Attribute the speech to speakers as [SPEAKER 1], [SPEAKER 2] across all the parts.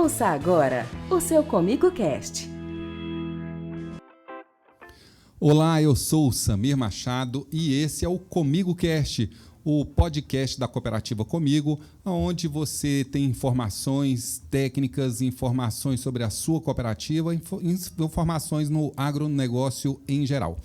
[SPEAKER 1] Ouça agora o seu Comigo Cast.
[SPEAKER 2] Olá, eu sou o Samir Machado e esse é o Comigo Cast, o podcast da Cooperativa Comigo, onde você tem informações técnicas, informações sobre a sua cooperativa, informações no agronegócio em geral.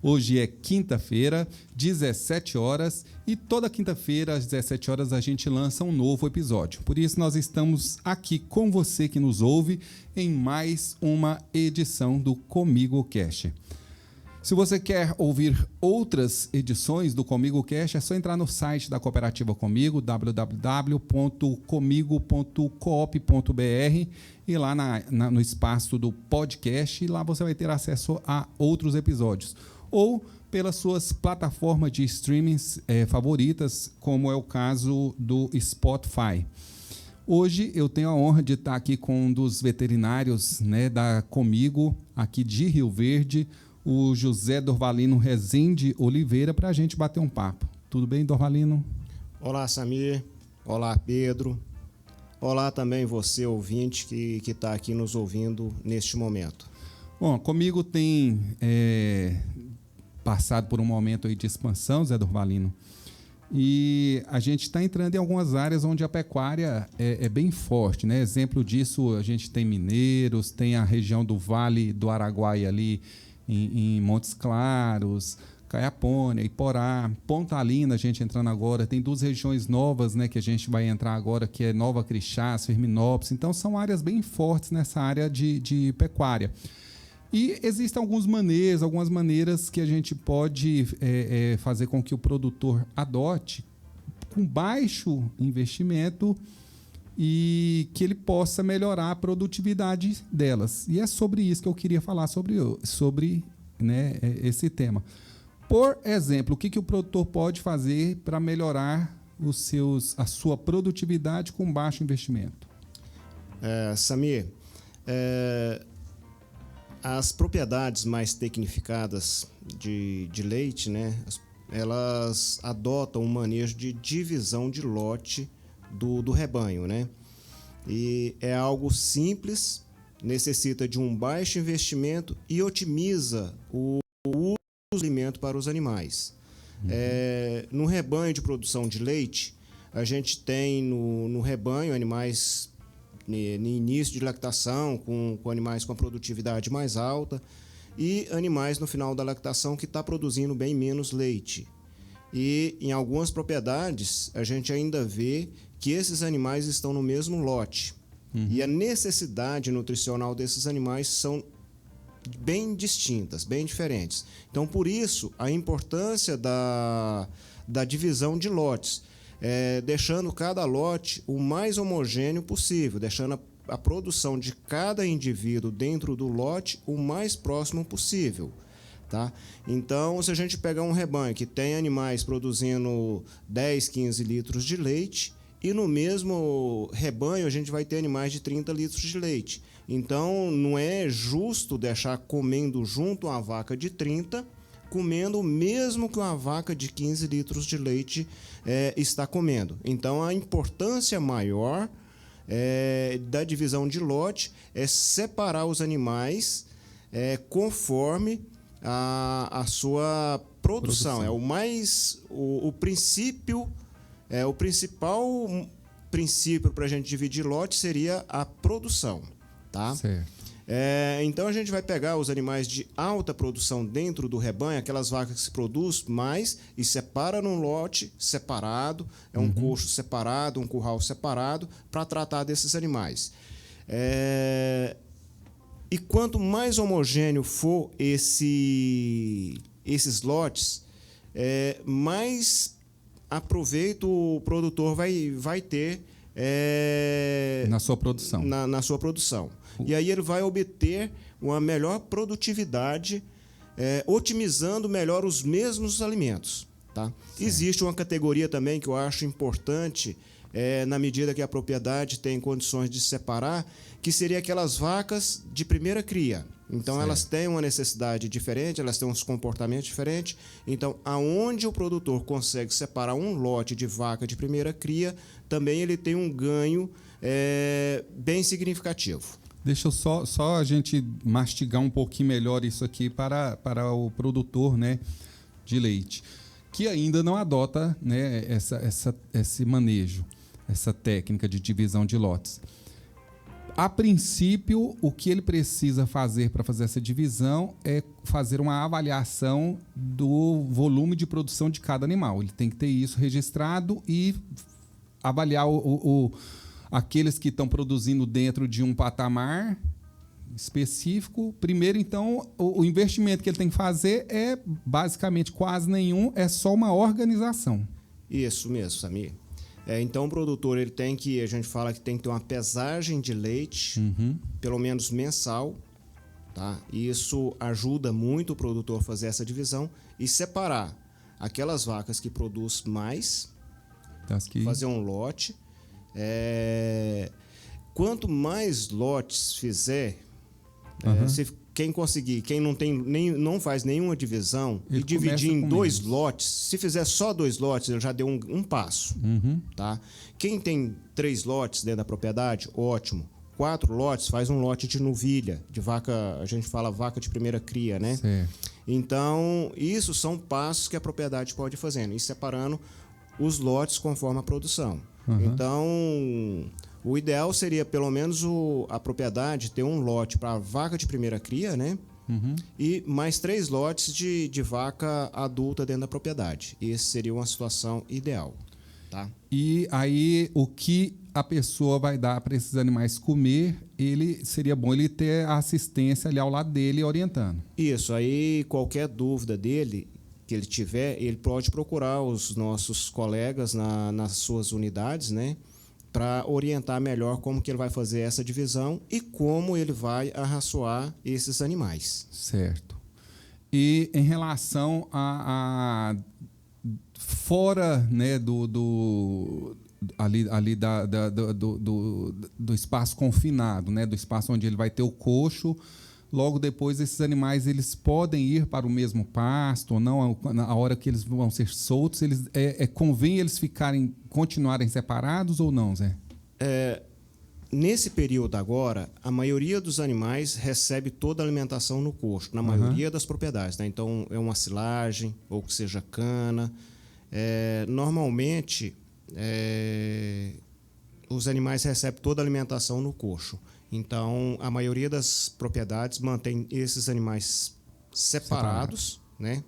[SPEAKER 2] Hoje é quinta-feira, 17 horas, e toda quinta-feira, às 17 horas, a gente lança um novo episódio. Por isso, nós estamos aqui com você que nos ouve em mais uma edição do Comigo Cast. Se você quer ouvir outras edições do Comigo Cast, é só entrar no site da Cooperativa Comigo, www.comigo.coop.br, e lá no espaço do podcast, e lá você vai ter acesso a outros episódios. Ou pelas suas plataformas de streaming favoritas, como é o caso do Spotify. Hoje eu tenho a honra de estar aqui com um dos veterinários, da Comigo, aqui de Rio Verde, o José Dorvalino Rezende Oliveira, para a gente bater um papo. Tudo bem, Dorvalino?
[SPEAKER 3] Olá, Samir. Olá, Pedro. Olá também você, ouvinte, que está aqui nos ouvindo neste momento.
[SPEAKER 2] Bom, Comigo tem passado por um momento aí de expansão, Zé Dorvalino, e a gente está entrando em algumas áreas onde a pecuária é bem forte, né? Exemplo disso, a gente tem Mineiros, tem a região do Vale do Araguaia ali, em Montes Claros, Caiapônia, Iporá, Pontalina, a gente entrando agora, tem duas regiões novas, que a gente vai entrar agora, que é Nova Crixás, Firminópolis, então são áreas bem fortes nessa área de pecuária. E existem algumas maneiras que a gente pode fazer com que o produtor adote com baixo investimento e que ele possa melhorar a produtividade delas. E é sobre isso que eu queria falar sobre esse tema. Por exemplo, o que o produtor pode fazer para melhorar a sua produtividade com baixo investimento?
[SPEAKER 3] Samir, as propriedades mais tecnificadas de leite, elas adotam um manejo de divisão de lote do rebanho, E é algo simples, necessita de um baixo investimento e otimiza o uso do alimento para os animais. No rebanho de produção de leite, a gente tem no rebanho animais no início de lactação, com animais com a produtividade mais alta, e animais no final da lactação que está produzindo bem menos leite. E em algumas propriedades, a gente ainda vê que esses animais estão no mesmo lote. E a necessidade nutricional desses animais são bem distintas, bem diferentes. Então, por isso, a importância da divisão de lotes, deixando cada lote o mais homogêneo possível, deixando a produção de cada indivíduo dentro do lote o mais próximo possível. Tá? Então, se a gente pegar um rebanho que tem animais produzindo 10, 15 litros de leite, e no mesmo rebanho a gente vai ter animais de 30 litros de leite. Então, não é justo deixar comendo junto a vaca de 30, comendo o mesmo que uma vaca de 15 litros de leite está comendo. Então, a importância maior da divisão de lote é separar os animais conforme a sua produção. É o princípio, o principal princípio para a gente dividir lote seria a produção, tá?
[SPEAKER 2] Certo.
[SPEAKER 3] Então a gente vai pegar os animais de alta produção dentro do rebanho, aquelas vacas que se produzem mais, e separa num lote separado, um coxo separado, um curral separado, para tratar desses animais. E quanto mais homogêneo for esses lotes, mais aproveito o produtor vai ter
[SPEAKER 2] na sua produção.
[SPEAKER 3] Na sua produção. E aí ele vai obter uma melhor produtividade, otimizando melhor os mesmos alimentos. Tá? Existe uma categoria também que eu acho importante, na medida que a propriedade tem condições de separar, que seria aquelas vacas de primeira cria. Então, elas têm uma necessidade diferente, elas têm uns comportamentos diferentes. Então, aonde o produtor consegue separar um lote de vaca de primeira cria, também ele tem um ganho bem significativo.
[SPEAKER 2] Deixa eu só a gente mastigar um pouquinho melhor isso aqui para o produtor, né, de leite, que ainda não adota, né, esse manejo, essa técnica de divisão de lotes. A princípio, o que ele precisa fazer para fazer essa divisão é fazer uma avaliação do volume de produção de cada animal. Ele tem que ter isso registrado e avaliar aqueles que estão produzindo dentro de um patamar específico. Primeiro, então, o investimento que ele tem que fazer é basicamente quase nenhum, é só uma organização.
[SPEAKER 3] Isso mesmo, Samir. Então, o produtor ele tem que, a gente fala que tem que ter uma pesagem de leite, pelo menos mensal, tá? E isso ajuda muito o produtor a fazer essa divisão e separar aquelas vacas que produzem mais, fazer um lote. Quanto mais lotes fizer, quem conseguir, quem não faz nenhuma divisão
[SPEAKER 2] ele
[SPEAKER 3] e dividir em 2
[SPEAKER 2] menos.
[SPEAKER 3] lotes, se fizer só 2 lotes, ele já deu um passo. Tá? Quem tem 3 lotes dentro da propriedade, ótimo. 4 lotes, faz um lote de novilha, de vaca, a gente fala vaca de primeira cria, né?
[SPEAKER 2] Certo.
[SPEAKER 3] Então, isso são passos que a propriedade pode ir fazendo, e separando os lotes conforme a produção. Então, o ideal seria, pelo menos, a propriedade ter um lote para vaca de primeira cria, né? E mais 3 lotes de vaca adulta dentro da propriedade. Essa seria uma situação ideal. Tá?
[SPEAKER 2] E aí, o que a pessoa vai dar para esses animais comer, seria bom ele ter a assistência ali ao lado dele orientando.
[SPEAKER 3] Isso, aí qualquer dúvida dele que ele tiver, ele pode procurar os nossos colegas nas suas unidades, né, para orientar melhor como que ele vai fazer essa divisão e como ele vai arraçoar esses animais.
[SPEAKER 2] Certo. E em relação a fora, né, do espaço confinado, né, do espaço onde ele vai ter o coxo, logo depois esses animais eles podem ir para o mesmo pasto ou não, na hora que eles vão ser soltos, convém eles continuarem separados ou não, Zé?
[SPEAKER 3] Nesse período agora, a maioria dos animais recebe toda a alimentação no coxo, na maioria das propriedades, né? Então, é uma silagem, ou que seja cana. Normalmente, os animais recebem toda a alimentação no coxo. Então, a maioria das propriedades mantém esses animais separados, né?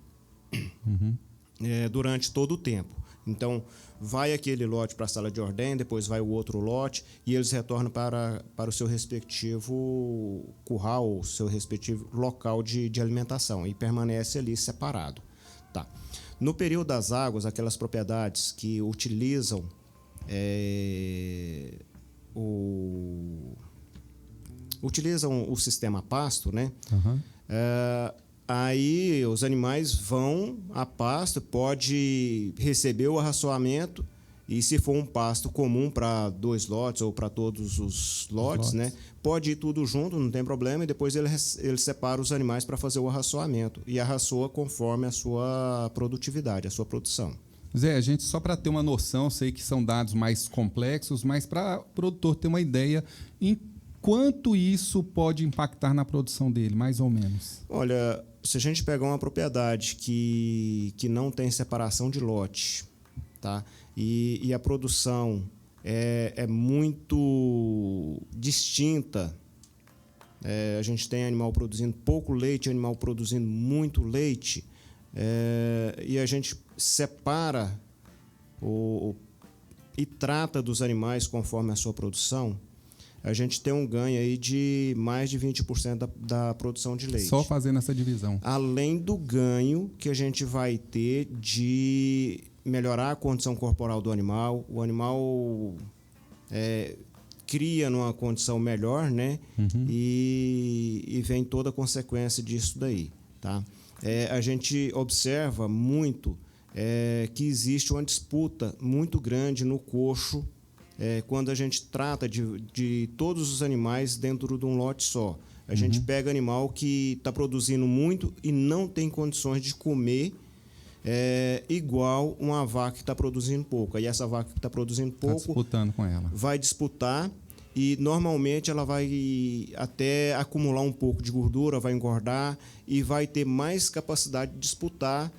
[SPEAKER 3] Durante todo o tempo. Então, vai aquele lote para a sala de ordem, depois vai o outro lote e eles retornam para o seu respectivo curral, o seu respectivo local de alimentação e permanece ali separado. Tá. No período das águas, aquelas propriedades que utilizam o sistema pasto, né? Aí os animais vão a pasto, pode receber o arraçoamento e se for um pasto comum para 2 lotes ou para todos os lotes, né? Pode ir tudo junto, não tem problema, e depois ele separa os animais para fazer o arraçoamento e arraçoa conforme a sua produtividade, a sua produção.
[SPEAKER 2] Zé, a gente só para ter uma noção, sei que são dados mais complexos, mas para o produtor ter uma ideia, em quanto isso pode impactar na produção dele, mais ou menos?
[SPEAKER 3] Olha, se a gente pegar uma propriedade que não tem separação de lote, tá? E a produção é muito distinta, a gente tem animal produzindo pouco leite, animal produzindo muito leite, e a gente separa e trata dos animais conforme a sua produção, a gente tem um ganho aí de mais de 20% da produção de leite.
[SPEAKER 2] Só fazendo essa divisão.
[SPEAKER 3] Além do ganho que a gente vai ter de melhorar a condição corporal do animal, o animal cria numa condição melhor, né? E vem toda a consequência disso daí, tá? A gente observa muito que existe uma disputa muito grande no coxo quando a gente trata de todos os animais dentro de um lote só. A gente pega animal que está produzindo muito e não tem condições de comer igual uma vaca que está produzindo pouco. Aí essa vaca que está produzindo pouco
[SPEAKER 2] disputando com ela.
[SPEAKER 3] Vai disputar e normalmente ela vai até acumular um pouco de gordura, vai engordar e vai ter mais capacidade de disputar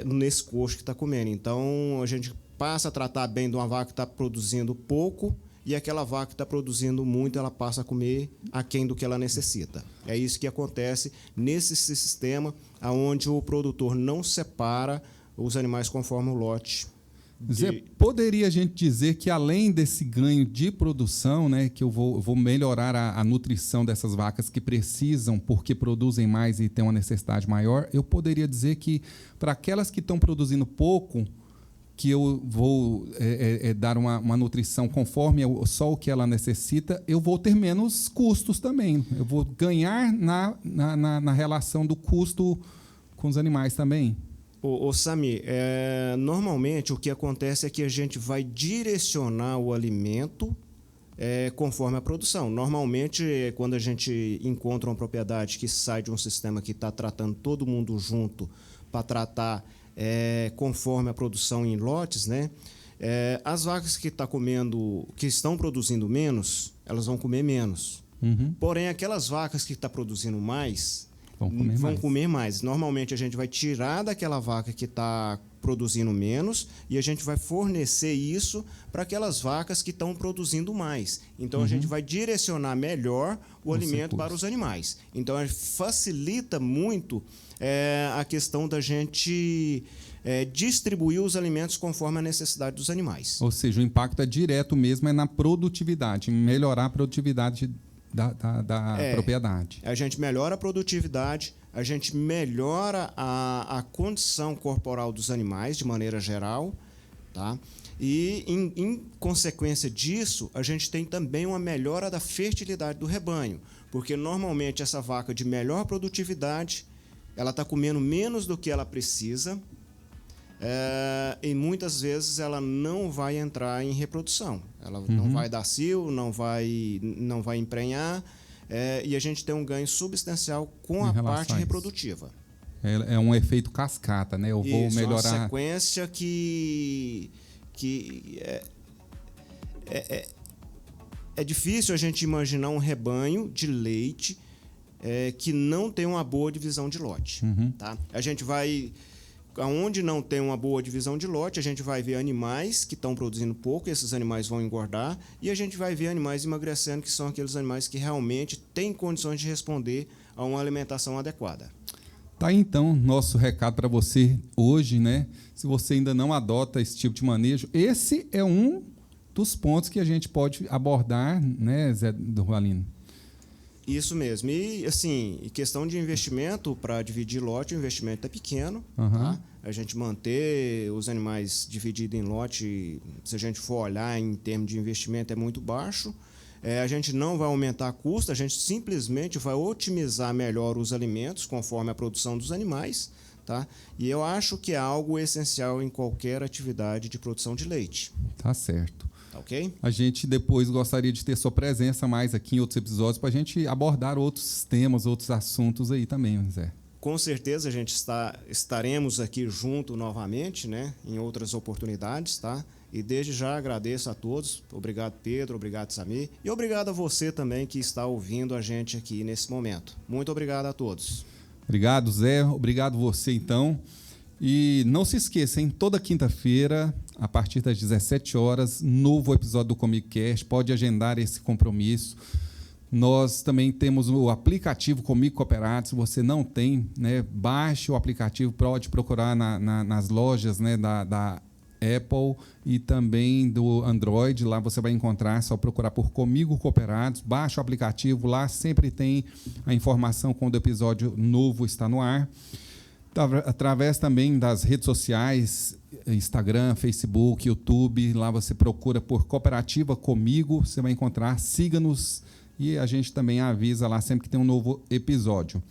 [SPEAKER 3] nesse coxo que está comendo. Então a gente passa a tratar bem de uma vaca que está produzindo pouco e aquela vaca que está produzindo muito, ela passa a comer aquém do que ela necessita. É isso que acontece nesse sistema onde o produtor não separa os animais conforme o lote.
[SPEAKER 2] Zé, poderia a gente dizer que além desse ganho de produção, né, que eu vou melhorar a nutrição dessas vacas que precisam porque produzem mais e têm uma necessidade maior, eu poderia dizer que para aquelas que estão produzindo pouco, que eu vou dar uma nutrição conforme só o que ela necessita, eu vou ter menos custos também. Eu vou ganhar na relação do custo com os animais também.
[SPEAKER 3] Ô Sami, normalmente o que acontece é que a gente vai direcionar o alimento conforme a produção. Normalmente, quando a gente encontra uma propriedade que sai de um sistema que está tratando todo mundo junto para tratar conforme a produção em lotes, né? As vacas que estão produzindo menos, elas vão comer menos. Porém, aquelas vacas que estão produzindo mais vão comer mais. Normalmente a gente vai tirar daquela vaca que está produzindo menos e a gente vai fornecer isso para aquelas vacas que estão produzindo mais. Então a gente vai direcionar melhor o alimento para os animais. Então facilita muito a questão da gente distribuir os alimentos conforme a necessidade dos animais.
[SPEAKER 2] Ou seja, o impacto é direto mesmo, na produtividade, em melhorar a produtividade da propriedade.
[SPEAKER 3] A gente melhora a produtividade, a gente melhora a condição corporal dos animais de maneira geral, tá? E, em consequência disso, a gente tem também uma melhora da fertilidade do rebanho, porque normalmente essa vaca de melhor produtividade, ela está comendo menos do que ela precisa, e muitas vezes ela não vai entrar em reprodução. Ela não vai dar cio, não vai emprenhar, e a gente tem um ganho substancial com a parte reprodutiva.
[SPEAKER 2] É um efeito cascata, né? Eu vou melhorar.
[SPEAKER 3] Uma sequência que é difícil a gente imaginar um rebanho de leite que não tem uma boa divisão de lote. Tá? A gente vai... Onde não tem uma boa divisão de lote, a gente vai ver animais que estão produzindo pouco, esses animais vão engordar, e a gente vai ver animais emagrecendo, que são aqueles animais que realmente têm condições de responder a uma alimentação adequada.
[SPEAKER 2] Tá aí, então, nosso recado para você hoje, né? Se você ainda não adota esse tipo de manejo, esse é um dos pontos que a gente pode abordar, né, Zé Durvalino?
[SPEAKER 3] Isso mesmo. E, assim, em questão de investimento, para dividir lote, o investimento é pequeno. Tá? A gente manter os animais divididos em lote, se a gente for olhar em termos de investimento, é muito baixo. A gente não vai aumentar custo, a gente simplesmente vai otimizar melhor os alimentos conforme a produção dos animais. Tá? E eu acho que é algo essencial em qualquer atividade de produção de leite.
[SPEAKER 2] Tá certo.
[SPEAKER 3] Okay?
[SPEAKER 2] A gente depois gostaria de ter sua presença mais aqui em outros episódios para a gente abordar outros temas, outros assuntos aí também, Zé.
[SPEAKER 3] Com certeza a gente estaremos aqui junto novamente, né, em outras oportunidades, tá? E desde já agradeço a todos. Obrigado, Pedro, obrigado, Samir. E obrigado a você também que está ouvindo a gente aqui nesse momento. Muito obrigado a todos.
[SPEAKER 2] Obrigado, Zé. Obrigado você, então. E não se esqueça, hein? Toda quinta-feira, a partir das 17 horas, novo episódio do Comigo Cast. Pode agendar esse compromisso. Nós também temos o aplicativo Comigo Cooperado. Se você não tem, né, baixe o aplicativo, pode procurar nas lojas, né, da Apple e também do Android. Lá você vai encontrar, só procurar por Comigo Cooperados. Baixe o aplicativo, lá sempre tem a informação quando o episódio novo está no ar. Através também das redes sociais, Instagram, Facebook, YouTube, lá você procura por Cooperativa Comigo, você vai encontrar, siga-nos e a gente também avisa lá sempre que tem um novo episódio.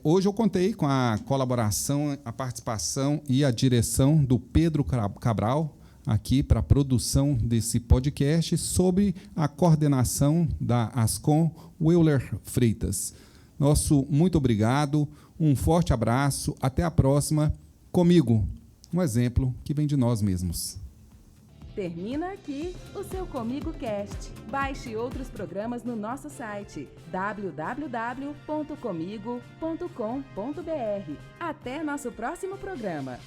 [SPEAKER 2] Hoje eu contei com a colaboração, a participação e a direção do Pedro Cabral, aqui para a produção desse podcast sobre a coordenação da Ascom Euler Freitas. Nosso muito obrigado, um forte abraço, até a próxima. Comigo, um exemplo que vem de nós mesmos.
[SPEAKER 1] Termina aqui o seu Comigo Cast. Baixe outros programas no nosso site www.comigo.com.br. Até nosso próximo programa.